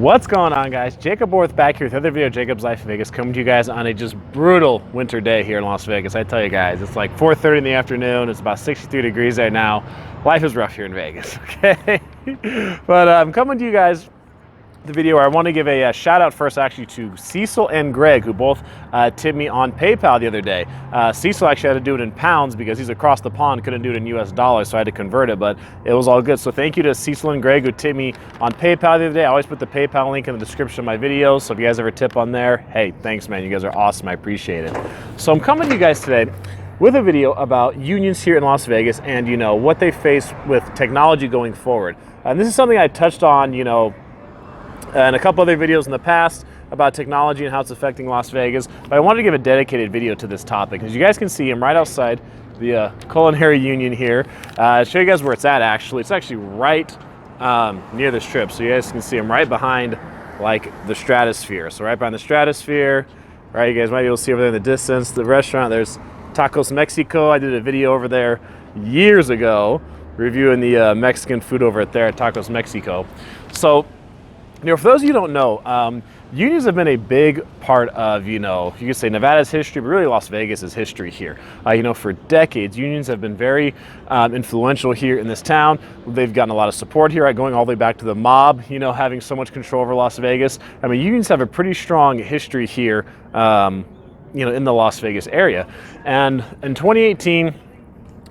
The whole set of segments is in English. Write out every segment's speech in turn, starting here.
What's going on, guys? Jacob Orth back here with another video of Jacob's Life in Vegas, coming to you guys on a just brutal winter day here in Las Vegas. I tell you guys, it's like 4:30 in the afternoon. It's about 63 degrees right now. Life is rough here in Vegas, okay? But I'm coming to you guys the video where I want to give a shout out first actually to Cecil and Greg, who both tipped me on PayPal the other day. Cecil actually had to do it in pounds because he's across the pond, couldn't do it in US dollars, so I had to convert it, but it was all good. So thank you to Cecil and Greg who tipped me on PayPal the other day. I always put the PayPal link in the description of my videos, so if you guys ever tip on there, hey, thanks man, you guys are awesome, I appreciate it. So I'm coming to you guys today with a video about unions here in Las Vegas and what they face with technology going forward. And this is something I touched on, and a couple other videos in the past about technology and how it's affecting Las Vegas, but I wanted to give a dedicated video to this topic. As you guys can see, I'm right outside the Culinary Union here. Show you guys where it's at actually. It's actually right near the Strip, so you guys can see I'm right behind like the Stratosphere. So right behind the Stratosphere, right, you guys might be able to see over there in the distance, the restaurant, there's Tacos Mexico. I did a video over there years ago reviewing the Mexican food over at there at Tacos Mexico. So for those of you who don't know, unions have been a big part of, you could say Nevada's history, but really Las Vegas's history here. For decades, unions have been very influential here in this town. They've gotten a lot of support here, right, going all the way back to the mob, having so much control over Las Vegas. I mean, unions have a pretty strong history here, in the Las Vegas area. And in 2018,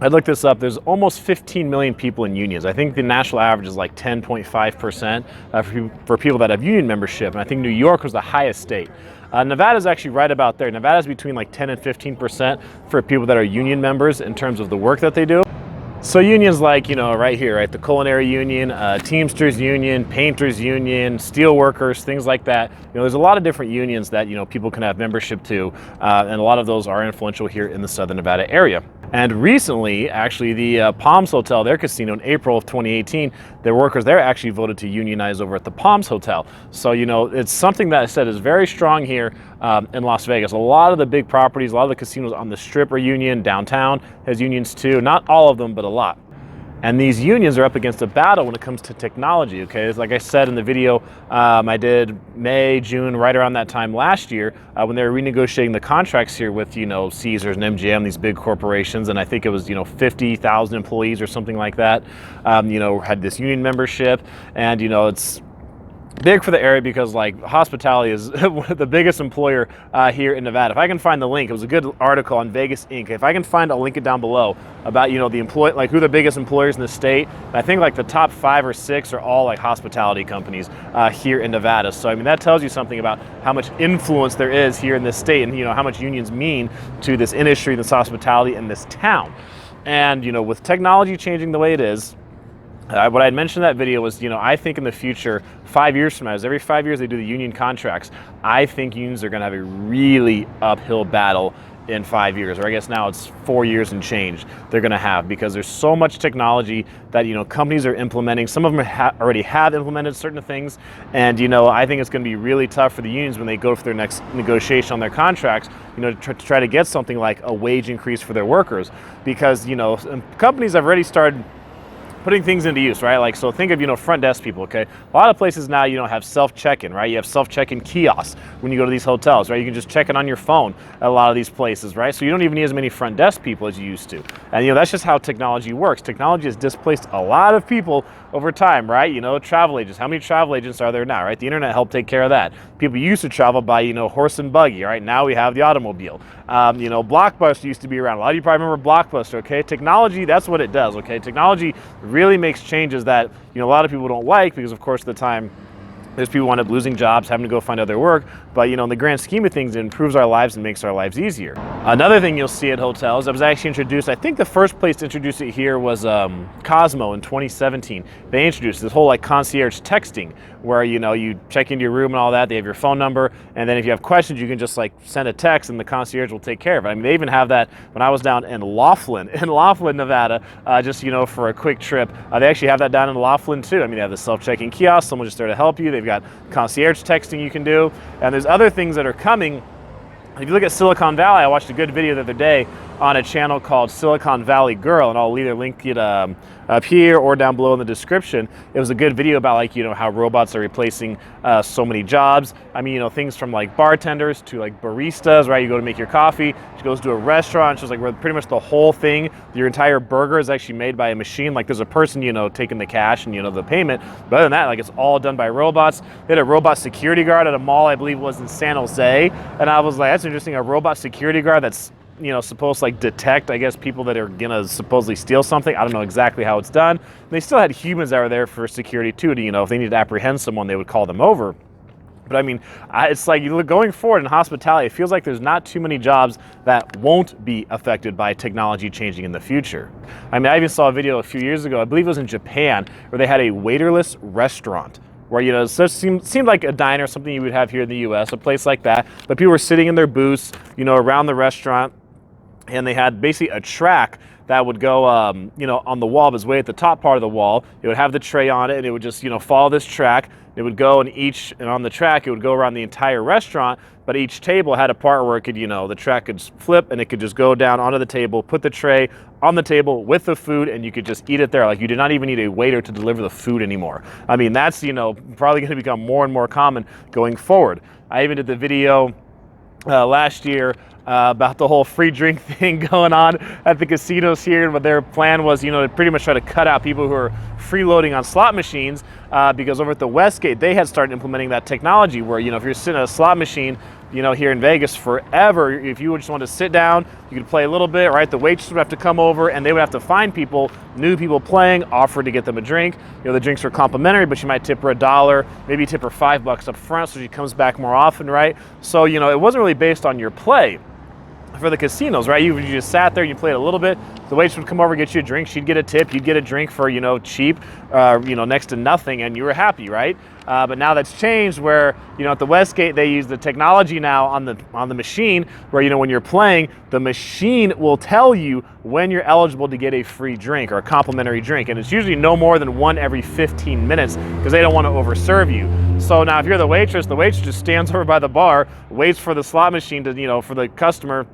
I looked this up, there's almost 15 million people in unions. I think the national average is like 10.5% for people that have union membership, and I think New York was the highest state. Nevada's actually right about there. Nevada's between like 10 and 15% for people that are union members in terms of the work that they do. So unions like, right here, right, the Culinary Union, Teamsters Union, Painters Union, Steel Workers, things like that. There's a lot of different unions that, people can have membership to, and a lot of those are influential here in the Southern Nevada area. And recently, actually, the Palms Hotel, their casino, in April of 2018, their workers there actually voted to unionize over at the Palms Hotel. So, it's something that I said is very strong here in Las Vegas. A lot of the big properties, a lot of the casinos on the Strip are union, downtown has unions too. Not all of them, but a lot. And these unions are up against a battle when it comes to technology, okay? It's like I said in the video I did May, June, right around that time last year, when they were renegotiating the contracts here with, Caesars and MGM, these big corporations, and I think it was, 50,000 employees or something like that, had this union membership, and, it's big for the area because like hospitality is the biggest employer here in Nevada. If I can find the link, it was a good article on Vegas Inc. If I can find, I'll link it down below about who the biggest employers in the state. And I think like the top 5 or 6 are all like hospitality companies here in Nevada. So I mean that tells you something about how much influence there is here in this state, and how much unions mean to this industry, this hospitality, in this town. And with technology changing the way it is, what I had mentioned in that video was, I think in the future, 5 years from now, as every 5 years they do the union contracts, I think unions are going to have a really uphill battle in 5 years, or I guess now it's 4 years and change they're going to have, because there's so much technology that companies are implementing. Some of them already have implemented certain things, and I think it's going to be really tough for the unions when they go for their next negotiation on their contracts, to try to get something like a wage increase for their workers, because companies have already started putting things into use, right? Like, so think of, front desk people, okay? A lot of places now, have self-check-in, right? You have self-check-in kiosks when you go to these hotels, right? You can just check it on your phone at a lot of these places, right? So you don't even need as many front desk people as you used to. And, that's just how technology works. Technology has displaced a lot of people over time, right? Travel agents. How many travel agents are there now, right? The internet helped take care of that. People used to travel by, horse and buggy, right? Now we have the automobile. Blockbuster used to be around. A lot of you probably remember Blockbuster, okay? Technology, that's what it does, okay? Technology really makes changes that, a lot of people don't like, because of course at the time, there's people who wind up losing jobs, having to go find other work, but in the grand scheme of things, it improves our lives and makes our lives easier. Another thing you'll see at hotels, I was actually introduced, I think the first place to introduce it here was Cosmo in 2017. They introduced this whole like concierge texting, where you check into your room and all that, they have your phone number, and then if you have questions, you can just like send a text and the concierge will take care of it. I mean, they even have that when I was down in Laughlin, Nevada, just for a quick trip. They actually have that down in Laughlin too. I mean, they have the self-check-in kiosk, someone just there to help you. They've got concierge texting you can do, and there's other things that are coming. If you look at Silicon Valley, I watched a good video the other day on a channel called Silicon Valley Girl, and I'll either link it up here or down below in the description. It was a good video about, like, you know, how robots are replacing so many jobs. I mean, you know, things from like bartenders to like baristas, right? You go to make your coffee, she goes to a restaurant, she's like, where pretty much the whole thing, your entire burger is actually made by a machine. Like, there's a person, you know, taking the cash and, you know, the payment, but other than that, like, it's all done by robots. They had a robot security guard at a mall, I believe it was in San Jose, and I was like, that's interesting, a robot security guard that's, you know, supposed to like detect, I guess, people that are gonna supposedly steal something. I don't know exactly how it's done. And they still had humans that were there for security too, to, you know, if they needed to apprehend someone, they would call them over. But I mean, it's like, you look going forward in hospitality, it feels like there's not too many jobs that won't be affected by technology changing in the future. I mean, I even saw a video a few years ago, I believe it was in Japan, where they had a waiterless restaurant, where, you know, it seemed like a diner, something you would have here in the US, a place like that, but people were sitting in their booths, you know, around the restaurant, and they had basically a track that would go, you know, on the wall, but it's way at the top part of the wall. It would have the tray on it, and it would just, you know, follow this track. It would go, and on the track, it would go around the entire restaurant, but each table had a part where it could, you know, the track could flip, and it could just go down onto the table, put the tray on the table with the food, and you could just eat it there. Like, you did not even need a waiter to deliver the food anymore. I mean, that's, you know, probably going to become more and more common going forward. I even did the video last year about the whole free drink thing going on at the casinos here, but their plan was, you know, to pretty much try to cut out people who are freeloading on slot machines, because over at the Westgate, they had started implementing that technology where, you know, if you're sitting at a slot machine, you know, here in Vegas forever, if you just want to sit down, you could play a little bit, right? The waitress would have to come over, and they would have to find people, new people playing, offer to get them a drink. You know, the drinks are complimentary, but you might tip her $1, maybe tip her $5 up front, so she comes back more often, right? So, you know, it wasn't really based on your play for the casinos, right? You just sat there, you played a little bit, the waitress would come over, get you a drink, she'd get a tip, you'd get a drink for, you know, cheap, you know, next to nothing, and you were happy, right? But now that's changed where, you know, at the Westgate, they use the technology now on the machine where, you know, when you're playing, the machine will tell you when you're eligible to get a free drink or a complimentary drink. And it's usually no more than one every 15 minutes because they don't want to overserve you. So now if you're the waitress just stands over by the bar, waits for the slot machine to, you know, for the customer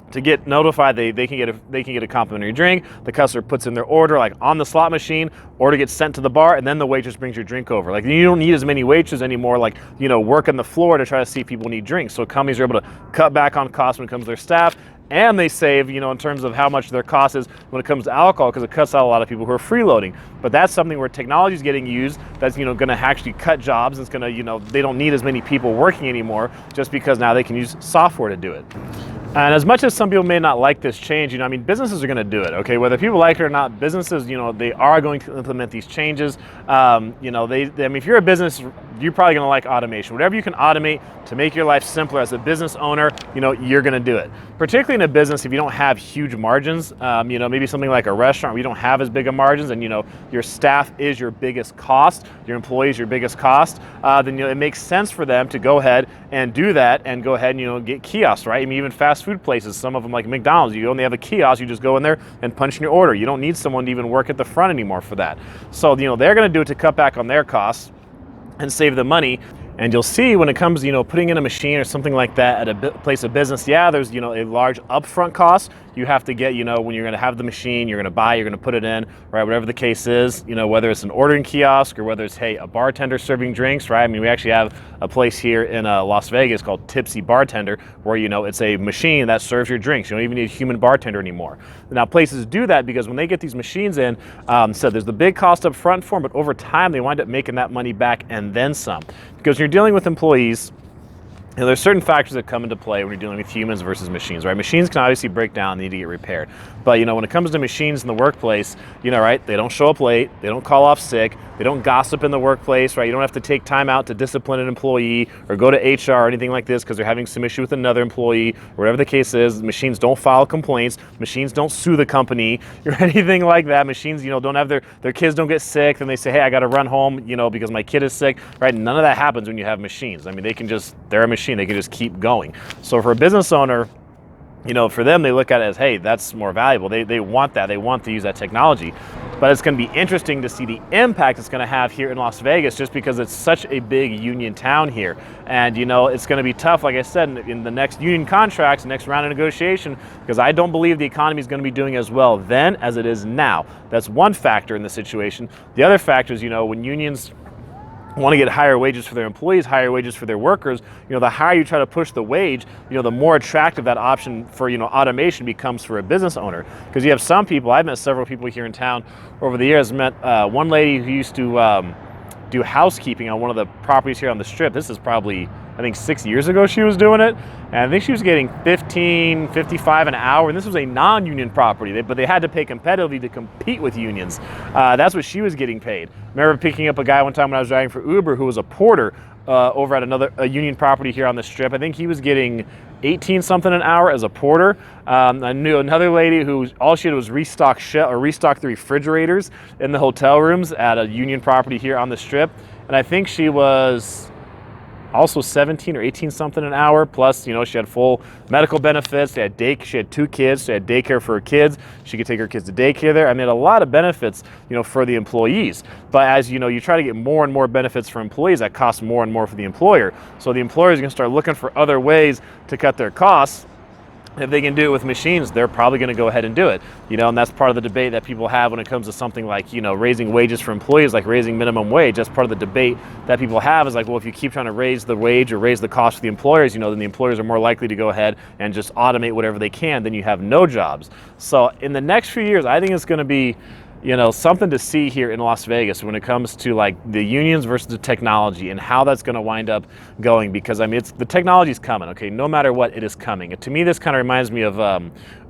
to get notified they can get a complimentary drink. The customer puts in their order like on the slot machine, order gets sent to the bar, and then the waitress brings your drink over. Like, you don't need as many waitresses anymore, like, you know, working the floor to try to see if people need drinks. So companies are able to cut back on costs when it comes to their staff, and they save, you know, in terms of how much their cost is when it comes to alcohol, because it cuts out a lot of people who are freeloading. But that's something where technology is getting used that's, you know, going to actually cut jobs. It's going to, you know, they don't need as many people working anymore just because now they can use software to do it. And as much as some people may not like this change, you know, I mean, businesses are going to do it, okay? Whether people like it or not, businesses, you know, they are going to implement these changes. You know, I mean, if you're a business, you're probably going to like automation. Whatever you can automate to make your life simpler as a business owner, you know, you're going to do it. Particularly in a business, if you don't have huge margins, you know, maybe something like a restaurant where you don't have as big of margins, and, you know, your staff is your biggest cost, your employees your biggest cost, then, you know, it makes sense for them to go ahead and do that and go ahead and, you know, get kiosks, right? I mean, even fast food places, some of them like McDonald's, you only have a kiosk, you just go in there and punch in your order. You don't need someone to even work at the front anymore for that. So, you know, they're going to do it to cut back on their costs and save the money. And you'll see when it comes, you know, putting in a machine or something like that at a place of business, yeah, there's, you know, a large upfront cost. You have to get, you know, when you're going to have the machine, you're going to buy, you're going to put it in, right? Whatever the case is, you know, whether it's an ordering kiosk or whether it's, hey, a bartender serving drinks, right? I mean, we actually have a place here in Las Vegas called Tipsy Bartender, where, you know, it's a machine that serves your drinks. You don't even need a human bartender anymore. Now, places do that because when they get these machines in, so there's the big cost up front for them, but over time, they wind up making that money back and then some. Because when you're dealing with employees, you know, there's certain factors that come into play when you're dealing with humans versus machines, right? Machines can obviously break down and need to get repaired. But, you know, when it comes to machines in the workplace, you know, right, they don't show up late, they don't call off sick, they don't gossip in the workplace, right? You don't have to take time out to discipline an employee or go to HR or anything like this because they're having some issue with another employee, or whatever the case is. Machines don't file complaints. Machines don't sue the company or anything like that. Machines, you know, don't have their kids don't get sick, then they say, hey, I got to run home, you know, because my kid is sick, right? None of that happens when you have machines. I mean, they're a machine. They can just keep going. So for a business owner, you know, for them, they look at it as, hey, that's more valuable. They want that. They want to use that technology. but it's going to be interesting to see the impact it's going to have here in Las Vegas, just because it's such a big union town here. And, you know, it's going to be tough, like I said, in the next union contracts, next round of negotiation, because I don't believe the economy is going to be doing as well then as it is now. That's one factor in the situation. The other factor is, you know, when unions want to get higher wages for their employees, higher wages for their workers, you know, the higher you try to push the wage, you know, the more attractive that option for, you know, automation becomes for a business owner. Because you have some people, I've met several people here in town over the years. Met one lady who used to do housekeeping on one of the properties here on the Strip. This is probably, I think, 6 years ago she was doing it. And I think she was getting $15, $55 an hour. And this was a non-union property, but they had to pay competitively to compete with unions. That's what she was getting paid. I remember picking up a guy one time when I was driving for Uber who was a porter over at a union property here on the Strip. I think he was getting 18 something an hour as a porter. I knew another lady who all she did was restock the refrigerators in the hotel rooms at a union property here on the Strip. And I think she was also 17 or 18 something an hour, plus, you know, she had full medical benefits. She had 2 kids. She had daycare for her kids. She could take her kids to daycare there. I mean, a lot of benefits, you know, for the employees. But as you know, you try to get more and more benefits for employees, that costs more and more for the employer. So the employer is going to start looking for other ways to cut their costs. If they can do it with machines, they're probably going to go ahead and do it, you know, and that's part of the debate that people have when it comes to something like, you know, raising wages for employees, like raising minimum wage. That's part of the debate that people have, is like, well, if you keep trying to raise the wage or raise the cost for the employers, you know, then the employers are more likely to go ahead and just automate whatever they can, then you have no jobs. So in the next few years, I think it's going to be, you know, something to see here in Las Vegas when it comes to like the unions versus the technology and how that's going to wind up going, because I mean, the technology's coming, okay, no matter what, it is coming. And to me, this kind of reminds me of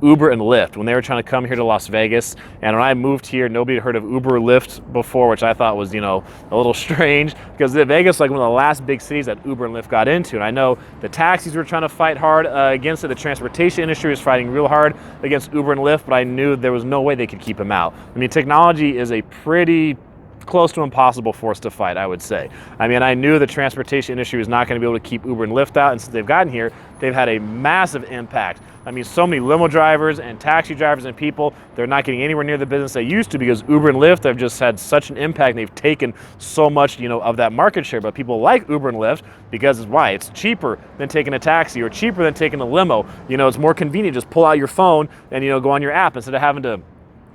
Uber and Lyft when they were trying to come here to Las Vegas. And when I moved here, nobody had heard of Uber or Lyft before, which I thought was, you know, a little strange, because Vegas is like one of the last big cities that Uber and Lyft got into. And I know the taxis were trying to fight hard against it. The transportation industry was fighting real hard against Uber and Lyft, but I knew there was no way they could keep them out. I mean, technology is a pretty close to impossible force to fight, I would say. I mean, I knew the transportation industry was not going to be able to keep Uber and Lyft out, and since they've gotten here, they've had a massive impact. I mean, so many limo drivers and taxi drivers and people, they're not getting anywhere near the business they used to, because Uber and Lyft have just had such an impact, and they've taken so much, you know, of that market share. But people like Uber and Lyft because why? It's cheaper than taking a taxi or cheaper than taking a limo. You know, it's more convenient. Just pull out your phone and, you know, go on your app instead of having to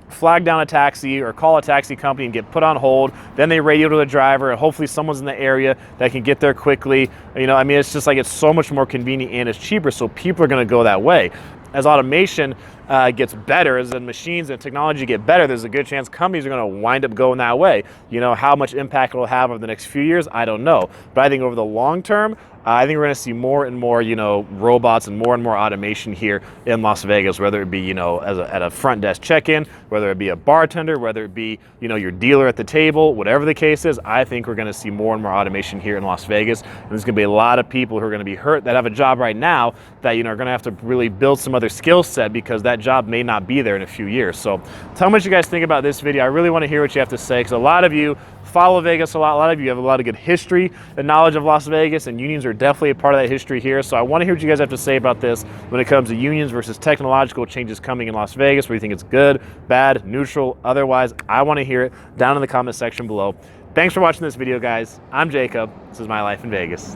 flag down a taxi or call a taxi company and get put on hold. Then they radio to the driver, and hopefully someone's in the area that can get there quickly. You know, I mean, it's just like, it's so much more convenient and it's cheaper, so people are going to go that way. As automation gets better, as the machines and technology get better, there's a good chance companies are going to wind up going that way. You know, how much impact it'll have over the next few years, I don't know. But I think over the long term, I think we're going to see more and more, you know, robots and more automation here in Las Vegas, whether it be, you know, at a front desk check-in, whether it be a bartender, whether it be, you know, your dealer at the table, whatever the case is. I think we're going to see more and more automation here in Las Vegas. And there's going to be a lot of people who are going to be hurt that have a job right now that, you know, are going to have to really build some other skill set, because that job may not be there in a few years. So tell me what you guys think about this video. I really want to hear what you have to say, because a lot of you follow Vegas a lot of you have a lot of good history and knowledge of Las Vegas, and unions are definitely a part of that history here. So I want to hear what you guys have to say about this when it comes to unions versus technological changes coming in Las Vegas. Where you think it's good, bad, neutral, otherwise. I want to hear it down in the comment section below. Thanks for watching this video, guys. I'm Jacob. This is My Life in Vegas.